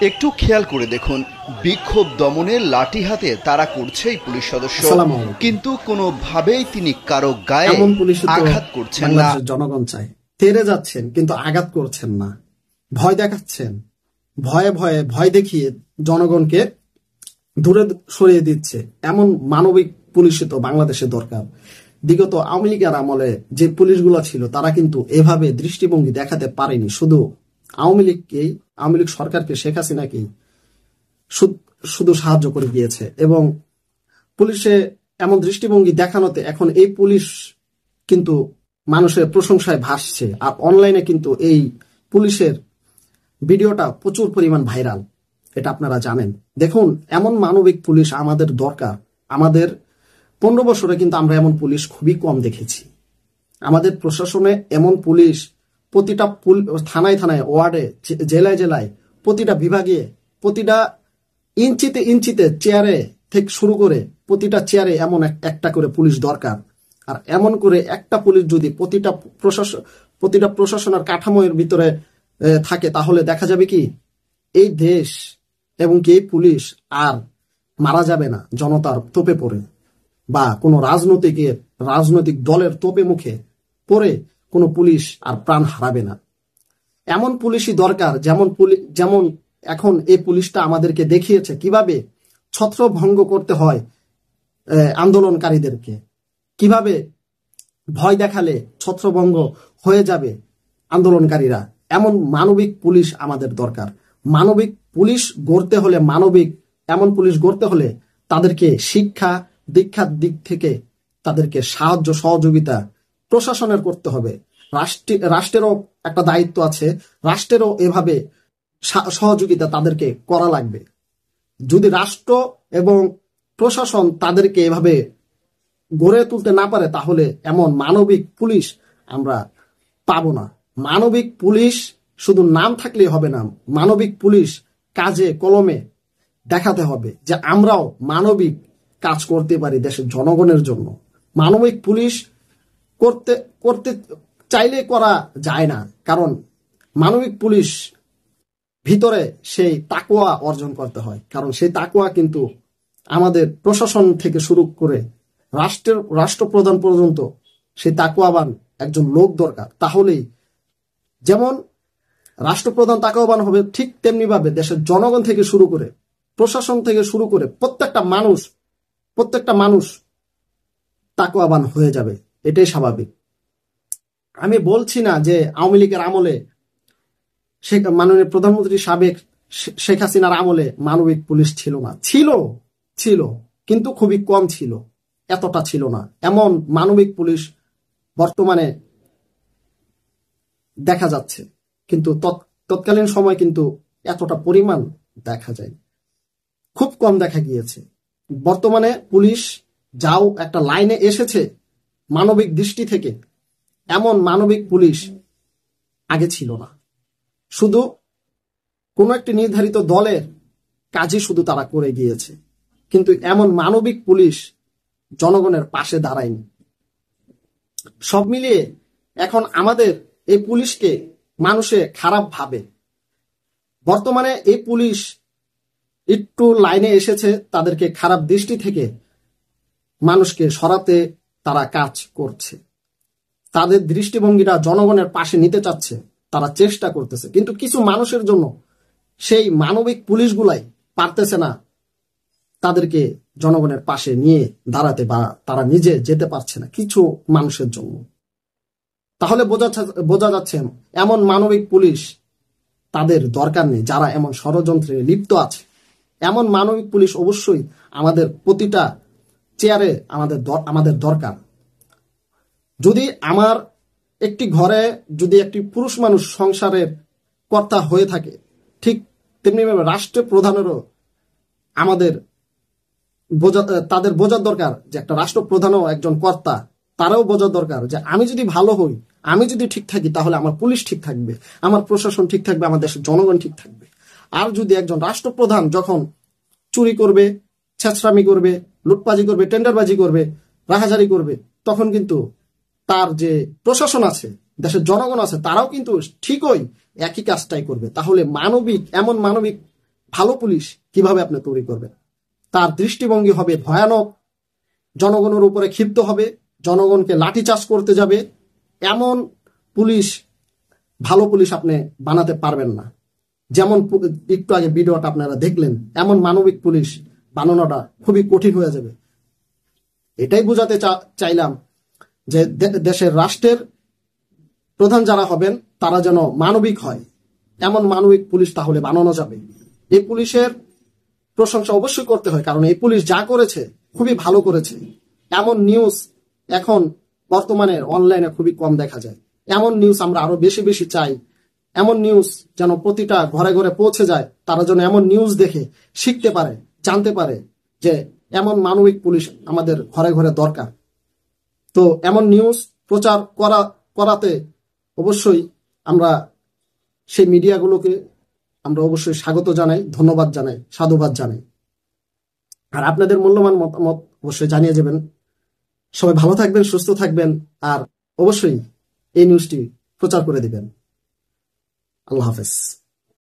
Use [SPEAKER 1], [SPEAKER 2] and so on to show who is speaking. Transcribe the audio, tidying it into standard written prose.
[SPEAKER 1] একটু খেয়াল করে দেখুন, বিক্ষোভ দমনে লাঠি হাতে তারা করছে এই পুলিশ সদস্য, কিন্তু কোনোভাবেই তিনি কারো গায়ে আঘাত করছেন না।
[SPEAKER 2] জনগণ চায়, তেড়ে যাচ্ছেন কিন্তু আঘাত করছেন না, ভয় দেখাচ্ছেন, ভয়ে ভয়ে ভয় দেখিয়ে জনগণকে দূরে সরিয়ে দিচ্ছে। এমন মানবিক পুলিশই তো বাংলাদেশে দরকার। বিগত আওয়ামী লীগের আমলে যে পুলিশগুলো ছিল তারা কিন্তু এভাবে দৃষ্টিভঙ্গি দেখাতে পারেনি। শুধু আওয়ামী লীগ সরকারকে, শেখ হাসিনাকেই শুধু সাহায্য করে গিয়েছে এবং পুলিশে এমন দৃষ্টিভঙ্গি দেখানোতে এখন এই পুলিশ কিন্তু মানুষের প্রশংসায় ভাসছে। আর অনলাইনে কিন্তু এই পুলিশের ভিডিওটা প্রচুর পরিমাণ ভাইরাল, এটা আপনারা জানেন। দেখুন, এমন মানবিক পুলিশ আমাদের দরকার। আমাদের 15 বছরে কিন্তু আমরা এমন পুলিশ খুবই কম দেখেছি। আমাদের প্রশাসনে এমন পুলিশ প্রতিটা থানায় থানায়, ওয়ার্ডে, জেলায় জেলায়, প্রতিটা বিভাগে, প্রতিটা ইঞ্চিতে ইঞ্চিতে, চেয়ারে থেকে শুরু করে প্রতিটা চেয়ারে এমন একটা করে পুলিশ দরকার। আর এমন করে একটা পুলিশ যদি প্রতিটা প্রশাসনের কাঠামোর ভিতরে থাকে, তাহলে দেখা যাবে কি এই দেশ এবং কি এই পুলিশ আর মারা যাবে না জনতার তোপে পড়ে, বা কোনো রাজনৈতিক দলের তোপে মুখে পড়ে কোনো পুলিশ আর প্রাণ হারাবে না। এমন পুলিশই দরকার যেমন এখন এই পুলিশটা আমাদেরকে দেখিয়েছে কিভাবে ছত্রভঙ্গ করতে হয় আন্দোলনকারীদেরকে, কিভাবে ভয় দেখালে ছত্রভঙ্গ হয়ে যাবে আন্দোলনকারীরা। এমন মানবিক পুলিশ আমাদের দরকার। মানবিক পুলিশ গড়তে হলে, এমন পুলিশ গড়তে হলে তাদেরকে শিক্ষা দীক্ষার দিক থেকে তাদেরকে সাহায্য সহযোগিতা প্রশাসনের করতে হবে। রাষ্ট্রেরও একটা দায়িত্ব আছে, রাষ্ট্রেরও এভাবে সহযোগিতা তাদেরকে করা লাগবে। যদি রাষ্ট্র এবং প্রশাসন তাদেরকে এভাবে গড়ে তুলতে না পারে, তাহলে এমন মানবিক পুলিশ আমরা পাবো না। মানবিক পুলিশ শুধু নাম থাকলেই হবে না, মানবিক পুলিশ কাজে কলমে দেখাতে হবে যে আমরাও মানবিক কাজ করতে পারি দেশের জনগণের জন্য। মানবিক পুলিশ করতে চাইলে করা যায় না, কারণ মানবিক পুলিশ ভিতরে সেই তাকওয়া অর্জন করতে হয়। কারণ সেই তাকওয়া কিন্তু আমাদের প্রশাসন থেকে শুরু করে রাষ্ট্রপ্রধান পর্যন্ত সেই তাকওয়াবান একজন লোক দরকার। তাহলেই যেমন রাষ্ট্রপ্রধান তাকওয়াবান হবে, ঠিক তেমনি ভাবে দেশের জনগণ থেকে শুরু করে, প্রশাসন থেকে শুরু করে প্রত্যেকটা মানুষ তাকওয়াবান হয়ে যাবে। এটাই স্বাভাবিক। আমি বলছি না যে আওয়ামী লীগের আমলে, মাননীয় প্রধানমন্ত্রী সাবেক শেখ হাসিনার আমলে মানবিক পুলিশ ছিল না। ছিল, কিন্তু খুবই কম ছিল, এতটা ছিল না। এমন মানবিক পুলিশ বর্তমানে দেখা যাচ্ছে, কিন্তু তৎকালীন সময় কিন্তু এতটা পরিমাণ দেখা যায়, খুব কম দেখা গিয়েছে। বর্তমানে পুলিশ যাও একটা লাইনে এসেছে মানবিক দৃষ্টি থেকে, এমন মানবিক পুলিশ আগে ছিল না। শুধু কোনো একটি নির্ধারিত দলের কাজই শুধু তারা করে গিয়েছে, কিন্তু এমন মানবিক পুলিশ জনগণের পাশে দাঁড়ায়নি। সব মিলিয়ে এখন আমাদের এই পুলিশকে মানুষে খারাপ ভাবে। বর্তমানে এই পুলিশ একটু লাইনে এসেছে, তাদেরকে খারাপ দৃষ্টি থেকে মানুষকে সরাতে তারা কাজ করছে। তাদের দৃষ্টিভঙ্গিটা জনগণের পাশে নিতে চাচ্ছে, তারা চেষ্টা করতেছে, কিন্তু কিছু মানুষের জন্য সেই মানবিক পুলিশগুলাই পারতেছে না তাদেরকে জনগণের পাশে নিয়ে দাঁড়াতে, বা তারা নিজে যেতে পারছে না কিছু মানুষের জন্য। তাহলে বোঝা যাচ্ছে এমন মানবিক পুলিশ তাদের দরকার নেই যারা এমন ষড়যন্ত্রে লিপ্ত আছে। এমন মানবিক পুলিশ অবশ্যই আমাদের প্রতিটা চেয়ারে আমাদের দরকার। যদি আমার একটি ঘরে যদি একটি পুরুষ মানুষ সংসারের কর্তা হয়ে থাকে, ঠিক তেমনিভাবে রাষ্ট্রের প্রধানেরও তাদের বোঝার দরকার যে একটা রাষ্ট্রপ্রধানও একজন কর্তা, তারাও বোঝার দরকার যে আমি যদি ভালো হই, আমি যদি ঠিক থাকি, তাহলে আমার পুলিশ ঠিক থাকবে, আমার প্রশাসন ঠিক থাকবে, আমার দেশের জনগণ ঠিক থাকবে। আর যদি একজন রাষ্ট্রপ্রধান যখন চুরি করবে, ছেঁচড়ামি করবে, লুটপাজি করবে, টেন্ডারবাজি করবে, রাহাজারি করবে, তখন কিন্তু তার যে প্রশাসন আছে, দেশের জনগণ আছে, তারাও কিন্তু ঠিকই একই কাজটাই করবে। তাহলে এমন মানবিক ভালো পুলিশ কিভাবে আপনি তৈরি করবেন? তার দৃষ্টিভঙ্গি হবে ভয়ানক, জনগণের উপরে ক্ষিপ্ত হবে, জনগণকে লাঠিচার্জ করতে যাবে। এমন পুলিশ, ভালো পুলিশ আপনি বানাতে পারবেন না। যেমন একটু আগে ভিডিওটা আপনারা দেখলেন, এমন মানবিক পুলিশ বানানোটা খুবই কঠিন হয়ে যাবে। এটাই বোঝাতে চাইলাম যে দেশের রাষ্ট্রের প্রধান যারা হবেন তারা যেন মানবিক হয়, এমন মানবিক পুলিশ তাহলে বানানো যাবে। এই পুলিশের প্রশংসা অবশ্যই করতে হয়, কারণ এই পুলিশ যা করেছে খুবই ভালো করেছে। এমন নিউজ এখন বর্তমানে অনলাইনে খুবই কম দেখা যায়। এমন নিউজ আমরা আরো বেশি বেশি চাই। এমন নিউজ যেন প্রতিটা ঘরে ঘরে পৌঁছে যায়, তারা যেন এমন নিউজ দেখে শিখতে পারে, জানতে পারে যে এমন মানবিক পুলিশ আমাদের ঘরে ঘরে দরকার। তো এমন নিউজ প্রচার করাতে অবশ্যই আমরা সেই মিডিয়াগুলোকে আমরা অবশ্যই স্বাগত জানাই, ধন্যবাদ জানাই, সাধুবাদ জানাই। আর আপনাদের মূল্যবান মতামত অবশ্যই জানিয়ে যাবেন। সবাই ভালো থাকবেন, সুস্থ থাকবেন, আর অবশ্যই এই নিউজটি প্রচার করে দিবেন। আল্লাহ হাফেজ।